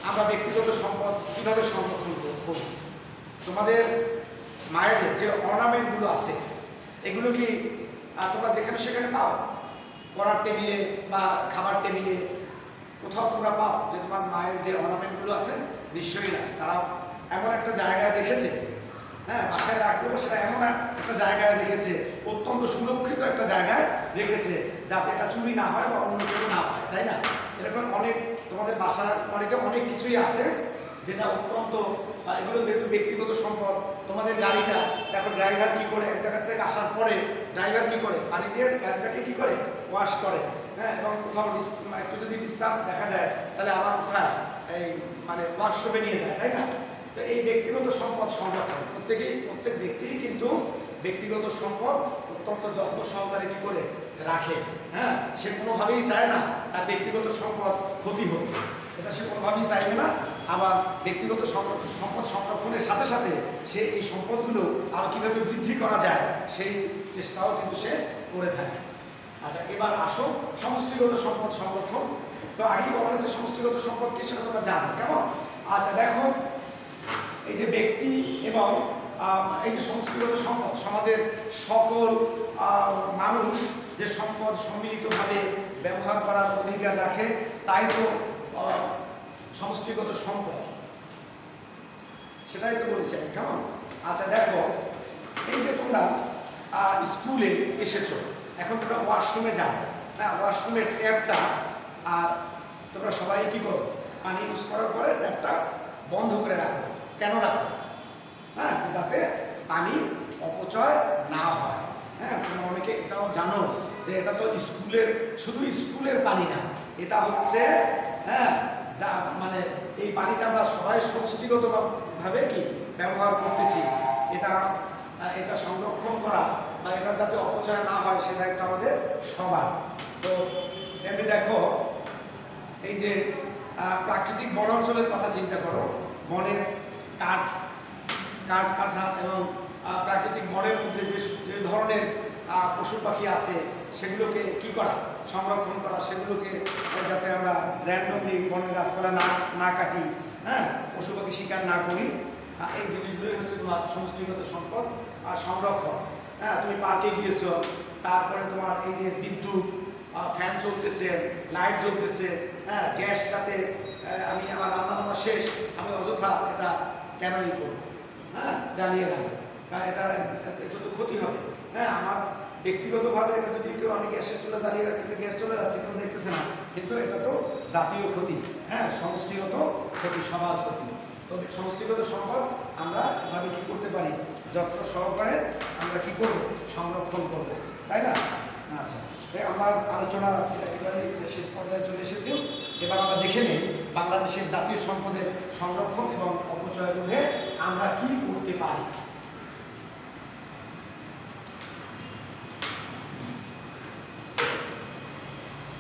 আমরা ব্যক্তিগত সম্পদ কীভাবে সংরক্ষণ করব? তোমাদের মায়েদের যে অর্নামেন্টগুলো আছে এগুলো কি তোমরা যেখানে সেখানে পাও? পড়ার টেবিলে বা খাবার টেবিলে কোথাও তোমরা পাও যে তোমার মায়ের যে অর্নামেন্টগুলো আছে? নিশ্চয়ই না। তারা এমন একটা জায়গায় রেখেছে, হ্যাঁ, বাসায় রাখলেও সেটা এমন একটা জায়গায় রেখেছে, অত্যন্ত সুরক্ষিত একটা জায়গায় রেখেছে, যাতে এটা চুরি না হয় বা অন্য কেউ না পায়, তাই না? এরকম অনেক তোমাদের বাসার বাড়িতে অনেক কিছুই আছে যেটা অত্যন্ত, এগুলো যেহেতু ব্যক্তিগত সম্পদ। তোমাদের গাড়িটা দেখো, ড্রাইভার কি করে এক জায়গা থেকে আসার পরে ড্রাইভার কি করে পানি দিয়ে গাড়িটাকে কি করে ওয়াশ করে, হ্যাঁ, এবং কোথাও একটু যদি ডিস্টার্ব দেখা দেয় তাহলে আবার কোথায় এই মানে ওয়ার্কশপে নিয়ে যায়, তাই না? তো এই ব্যক্তিগত সম্পদ সংরক্ষণ প্রত্যেক ব্যক্তিই কিন্তু ব্যক্তিগত সম্পদ অত্যন্ত যত্ন সহকারে কি করে রাখে, হ্যাঁ। সে কোনোভাবেই চায় না তার ব্যক্তিগত সম্পদ ক্ষতি হোক, এটা সে কোনোভাবেই চাইবে না। আবার ব্যক্তিগত সম্পদ সংরক্ষণের সাথে সাথে সে এই সম্পদগুলো আরও কীভাবে বৃদ্ধি করা যায় সেই চেষ্টাও কিন্তু সে করে থাকে। আচ্ছা, এবার আসো সমষ্টিগত সম্পদ সংরক্ষণ। তো আগেই বলা হয়েছে সমষ্টিগত সম্পদ কি সেটা তোমরা জানো, কেমন? আচ্ছা দেখো, এই যে ব্যক্তি এবং এই যে সমষ্টিগত সম্পদ, সমাজের সকল মানুষ যে সম্পদ সম্মিলিতভাবে ব্যবহার করার অধিকার রাখে, তাই তো সমষ্টিগত সম্পদ, সেটাই তো বলেছি, কেমন? আচ্ছা দেখো, এই যে তোমরা স্কুলে এসেছো, এখন তোমরা ওয়াশরুমে যাও, হ্যাঁ, ওয়াশরুমের ট্যাপটা তোমরা সবাই কি করো? পানি ইউজ করার পরে ট্যাপটা বন্ধ করে রাখো। কেন রাখো? হ্যাঁ, যাতে পানি অপচয় না হয়। হ্যাঁ, তোমরা অনেকে এটাও জানো যে এটা তো শুধু স্কুলের পানি না, এটা হচ্ছে, হ্যাঁ, যা মানে এই পানিটা আমরা সবাই সমষ্টিগতভাবে কি ব্যবহার করতেছি। এটা সংরক্ষণ করা বা এটা যাতে অপচয় না হয় সেটা একটা আমাদের সবার। তো এমনি দেখো, এই যে প্রাকৃতিক বনাঞ্চলের কথা চিন্তা করো, বনের কাঠা এবং প্রাকৃতিক বনের মধ্যে যে ধরনের পশু পাখি আছে সেগুলোকে কি করা? সংরক্ষণ করা, সেগুলোকে যাতে আমরা র্যান্ডমলি বনের গাছপালা না কাটি, হ্যাঁ, পশু পাখি শিকার না করি। এই জিনিসগুলোই হচ্ছে তোমার সমষ্টিগত সম্পদ আর সংরক্ষণ। হ্যাঁ, তুমি পার্কে গিয়েছো, তারপরে তোমার এই যে বিদ্যুৎ, ফ্যান চলতেছে, লাইট জ্বলতেছে, হ্যাঁ, গ্যাস, যাতে আমি আমার রান্নাবান্না শেষ, আমি অযথা এটা কেন ই করবো? হ্যাঁ, জ্বালিয়ে রাখবো, এটা তো ক্ষতি হবে। হ্যাঁ, আমার ব্যক্তিগতভাবে এটা যদি কেউ, আমি গ্যাসের চুলা জ্বালিয়ে রাখতেছে, গ্যাস চলে যাচ্ছে, কেউ দেখতেছে না, কিন্তু এটা তো জাতীয় ক্ষতি, হ্যাঁ, সমষ্টিগত ক্ষতি, সমাজ ক্ষতি। তো সমষ্টিগত সম্পদ আমরা এভাবে কি করতে পারি? যত্ন সহকারে আমরা কি করব? সংরক্ষণ করব, তাই না? আচ্ছা, আমার আলোচনার আজকে একেবারে শেষ পর্যায়ে চলে এসেছি। এবার আমরা দেখে নিই বাংলাদেশের জাতীয় সম্পদের সংরক্ষণ এবং অপচয় রোধে আমরা কি করতে পারি।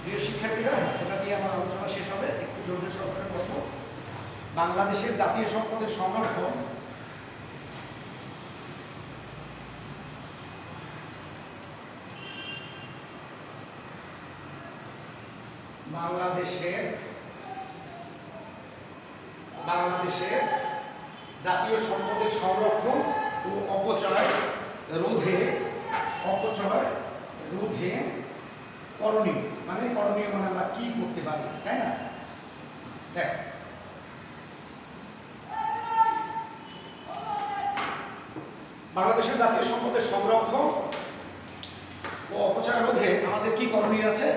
প্রিয় শিক্ষার্থীরা, এটা দিয়ে আমার আলোচনা শেষ হবে, একটু ধৈর্য সহকারে বসবো। বাংলাদেশের জাতীয় সম্পদের সংরক্ষণ বাংলাদেশের জাতীয় সম্পদের সংরক্ষণ ও অপচয় রোধে করণীয়, করণীয় মানে আমরা কি করতে পারি, তাই না? দেখ, বাংলাদেশের জাতীয় সম্পদের সংরক্ষণ ও অপচয় রোধে আমাদের কি করণীয় আছে,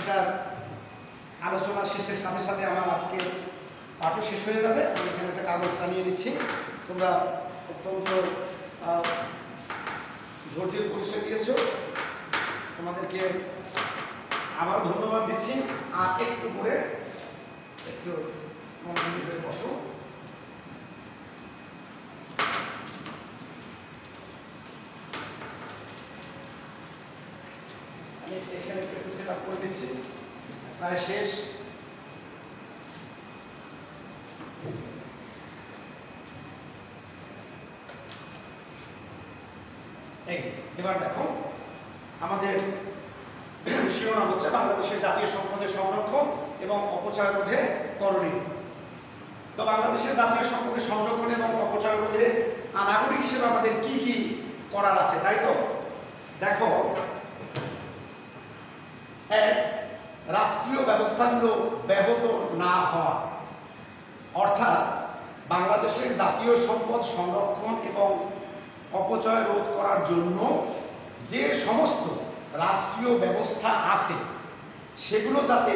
এটা আলোচনা শেষের সাথে সাথে আমার আজকে পাঠও শেষ হয়ে যাবে। আমি এখানে একটা কাগজটা নিয়ে নিচ্ছি। তোমরা অত্যন্ত ধৈর্যের পরিচয় দিয়েছো, তোমাদেরকে আবার ধন্যবাদ দিচ্ছি। আর একটু করে একটু মনোযোগী হয়ে বসো। আমি এখানে একটু সেট আপ করে দিচ্ছি। প্রায় শেষ। এই এবার দেখো আমাদের শিরোনাম হচ্ছে বাংলাদেশের জাতীয় সম্পদের সংরক্ষণ এবং অপচয় রোধে করণীয়। তো বাংলাদেশের জাতীয় সম্পদের সংরক্ষণ এবং অপচয় রোধে নাগরিক হিসেবে আমাদের কি কি করার আছে, তাই তো? দেখো, এক, রাষ্ট্রীয় ব্যবস্থাগুলো ব্যাহত না হওয়া, অর্থাৎ বাংলাদেশের জাতীয় সম্পদ সংরক্ষণ এবং অপচয় রোধ করার জন্য যে সমস্ত রাষ্ট্রীয় ব্যবস্থা আছে সেগুলো যাতে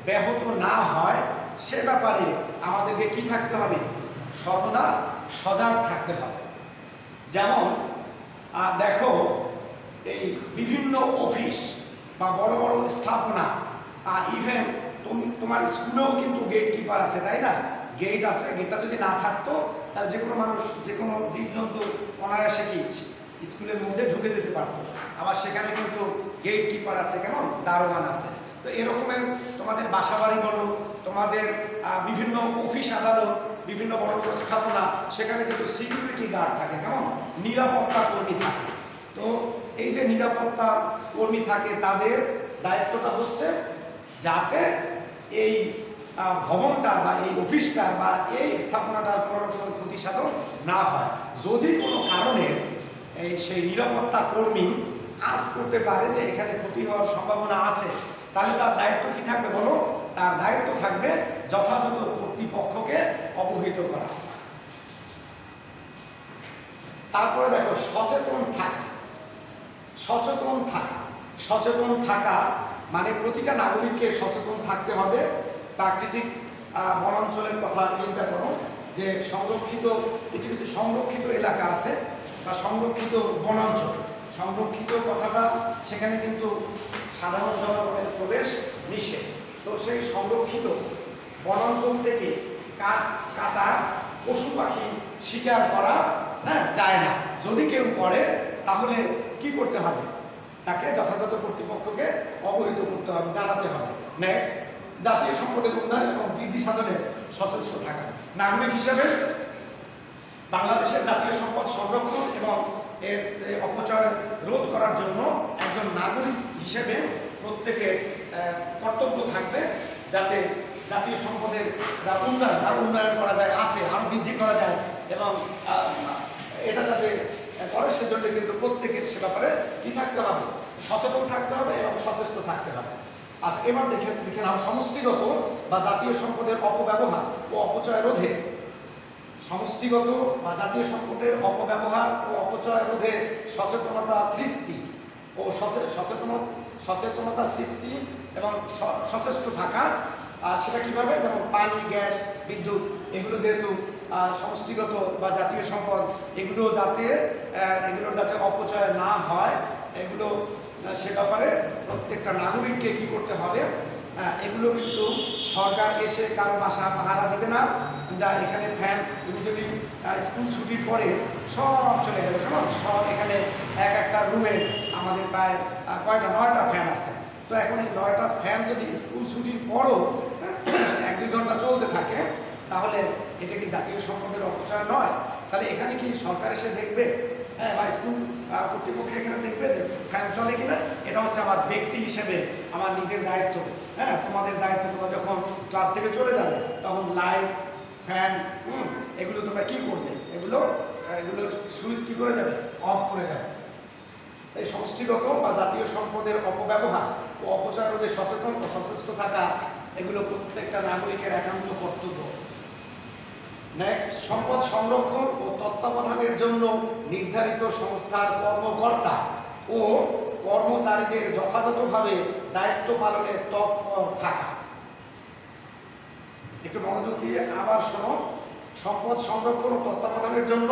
ব্যাহত না হয় সে ব্যাপারে আমাদেরকে কি থাকতে হবে? সর্বদা সজাগ থাকতে হবে। যেমন দেখো, এই বিভিন্ন অফিস বা বড় বড় স্থাপনা, ইভেন তোমার স্কুলেও কিন্তু গেট কিপার আছে, তাই না? গেট আছে, গেটটা যদি না থাকতো তাহলে যে কোনো মানুষ, যে কোনো জীবজন্তু অনায়াসে কি স্কুলের মধ্যে ঢুকে যেতে পারতো। আবার সেখানে কিন্তু গেট কিপার আছে, কেমন দারোয়ান আছে। তো এরকমের তোমাদের বাসা বাড়ি বলো, তোমাদের বিভিন্ন অফিস আদালত, বিভিন্ন বড় বড় স্থাপনা, সেখানে কিন্তু সিকিউরিটি গার্ড থাকে, কেমন নিরাপত্তা কর্মী থাকে। তো এই যে নিরাপত্তা কর্মী থাকে তাদের দায়িত্বটা হচ্ছে যাতে এই ভবনটার বা এই অফিসটার বা এই স্থাপনাটার কোনো ক্ষতি সাধন না হয়। যদি কোনো কারণে সেই নিরাপত্তা কর্মী আঁচ করতে পারে যে এখানে ক্ষতি হওয়ার সম্ভাবনা আছে, তাহলে তার দায়িত্ব কি থাকবে বলো? তার দায়িত্ব থাকবে যথাযথ কর্তৃপক্ষকে অবহিত করা। তারপরে দেখো, সচেতন থাকা। সচেতন থাকা, সচেতন থাকা মানে প্রতিটা নাগরিককে সচেতন থাকতে হবে। প্রাকৃতিক বনাঞ্চলের কথা চিন্তা করো, যে সংরক্ষিত কিছু কিছু সংরক্ষিত এলাকা আছে বা সংরক্ষিত বনাঞ্চল। সংরক্ষিত কথাটা সেখানে কিন্তু সাধারণ জনগণের প্রবেশ নিষেধ। তো সেই সংরক্ষিত বনাঞ্চল থেকে কাটা পশু পাখি শিকার করা যায় না। যদি কেউ করে তাহলে কি করতে হবে? তাকে যথাযথ কর্তৃপক্ষকে অবহিত করতে হবে, জানাতে হবে। নেক্সট, জাতীয় সম্পদের উন্নয়ন এবং বৃদ্ধি সাধনে সচেষ্ট থাকা। নাগরিক হিসেবে বাংলাদেশের জাতীয় সম্পদ সংরক্ষণ এবং এর অপচয় রোধ করার জন্য একজন নাগরিক হিসেবে প্রত্যেকের কর্তব্য থাকবে যাতে জাতীয় সম্পদের উন্নয়ন করা যায়, আরও বৃদ্ধি করা যায় এবং এটা যাতে করে সেজন্য কিন্তু প্রত্যেকের সে ব্যাপারে কি থাকতে হবে? সচেতন থাকতে হবে এবং সচেষ্ট থাকতে হবে। আচ্ছা, এবার দেখে নাও সমষ্টিগত বা জাতীয় সম্পদের অপব্যবহার ও অপচয় রোধে। সমষ্টিগত বা জাতীয় সম্পদের অপব্যবহার ও অপচয় রোধে সচেতনতা সৃষ্টি ও সচেতনতা সৃষ্টি এবং সচেষ্ট থাকা। সেটা কিভাবে? যেমন পানি, গ্যাস, বিদ্যুৎ, এগুলো যেহেতু সমষ্টিগত বা জাতীয় সম্পদ, এগুলোর যাতে অপচয় না হয়, এগুলো সে ব্যাপারে প্রত্যেকটা নাগরিককে কি করতে হবে? এগুলো কিন্তু সরকার এসে কারো বাসা পাহারা দেবে না। যা এখানে ফ্যান, তুমি যদি স্কুল ছুটির পরে সব চলে গেলে, কেমন সব এখানে একটা রুমে আমাদের প্রায় কয়টা 9টা ফ্যান আছে। তো এখন এই 9টা ফ্যান যদি স্কুল ছুটির পরও 1-2 ঘন্টা চলতে থাকে, তাহলে এটা কি জাতীয় সম্পদের অপচয় নয়? তাহলে এখানে কি সরকার এসে দেখবে বা স্কুল কর্তৃপক্ষ এখানে দেখবে যে ফ্যান চলে কিনা? এটা হচ্ছে আমার ব্যক্তি হিসেবে আমার নিজের দায়িত্ব। তোমাদের দায়িত্ব, তোমরা যখন ক্লাস থেকে চলে যাবে তখন লাইট, ফ্যান, এগুলো তোমরা কি করবে? এগুলো সুইচ কি করে যাবে? অফ করে যাবে। এই সমষ্টিগত বা জাতীয় সম্পদের অপব্যবহার ও অপচয় রোধে সচেতন ও সচেষ্ট থাকা, এগুলো প্রত্যেকটা নাগরিকের একান্ত কর্তব্য। নেক্সট, সম্পদ সংরক্ষণ ও তত্ত্বাবধানের জন্য নির্ধারিত সংস্থার কর্মকর্তা ও কর্মচারীদের যথাযথভাবে দায়িত্ব পালনে তৎপর থাকা। একটু মনোযোগ দিয়ে আবার শোনো। সম্পদ সংরক্ষণ ও তত্ত্বাবধানের জন্য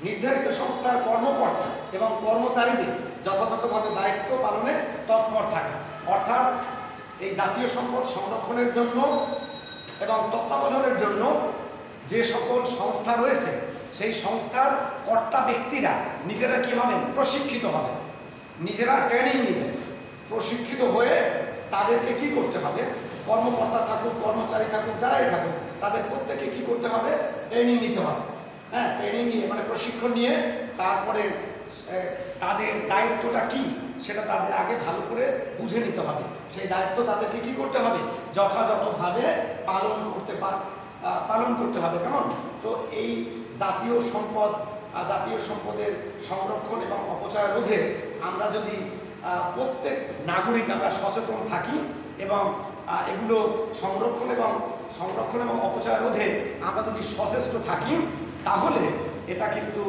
নির্ধারিত সংস্থার কর্মকর্তা এবং কর্মচারীদের যথাযথভাবে দায়িত্ব পালনে তৎপর থাকা। অর্থাৎ এই জাতীয় সম্পদ সংরক্ষণের জন্য এবং তত্ত্বাবধানের জন্য যে সকল সংস্থা রয়েছে, সেই সংস্থার কর্তা ব্যক্তিরা নিজেরা কি হবেন? প্রশিক্ষিত হবেন, নিজেরা ট্রেনিং নেবেন। প্রশিক্ষিত হয়ে তাদেরকে কি করতে হবে, কর্মকর্তা থাকুক, কর্মচারী থাকুক, যারাই থাকুক, তাদের প্রত্যেকে কি করতে হবে, ট্রেনিং নিতে হবে। হ্যাঁ, ট্রেনিং নিয়ে মানে প্রশিক্ষণ নিয়ে তারপরে তাদের দায়িত্বটা কি সেটা তাদের আগে ভালো করে বুঝে নিতে হবে। সেই দায়িত্ব তাদেরকে কি করতে হবে, যথাযথভাবে পালন করতে হবে। কেমন? তো এই জাতীয় সম্পদের সংরক্ষণ এবং অপচয় রোধে আমরা যদি প্রত্যেক নাগরিক আমরা সচেতন থাকি এবং এগুলো সংরক্ষণ এবং অপচয় রোধে আমরা যদি সচেষ্ট থাকি, তাহলে এটা কিন্তু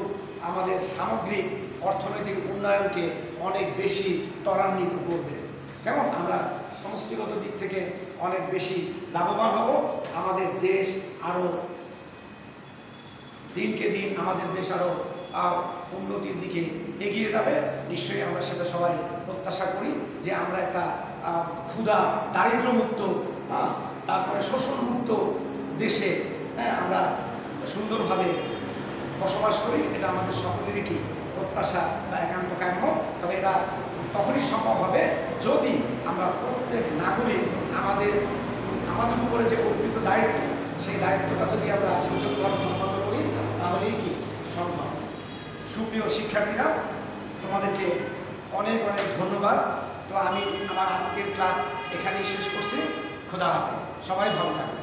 আমাদের সামগ্রিক অর্থনৈতিক উন্নয়নকে অনেক বেশি ত্বরান্বিত করবে। কেমন? আমরা সমষ্টিগত দিক থেকে অনেক বেশি লাভবান হব। আমাদের দেশ আরও দিনকে দিন আমাদের দেশ আরও উন্নতির দিকে এগিয়ে যাবে। নিশ্চয়ই আমরা সেটা সবাই প্রত্যাশা করি যে আমরা একটা ক্ষুধা দারিদ্র্যমুক্ত, তারপরে শোষণমুক্ত দেশে আমরা সুন্দরভাবে বসবাস করি। এটা আমাদের সকলেরই কি প্রত্যাশা বা একান্ত কাম্য। তবে এটা তখনই সম্ভব হবে যদি আমরা প্রত্যেক নাগরিক আমাদের উপরে যে অর্পিত দায়িত্ব, সেই দায়িত্বটা যদি আমরা সুযোগভাবে সম্পন্ন করি, তাহলেই কি সম্ভব। সুপ্রিয় শিক্ষার্থীরা, তোমাদেরকে অনেক অনেক ধন্যবাদ। তো আমি আমার আজকের ক্লাস এখানেই শেষ করছি। খোদা হাফেজ, সবাই ভালো থাকবে।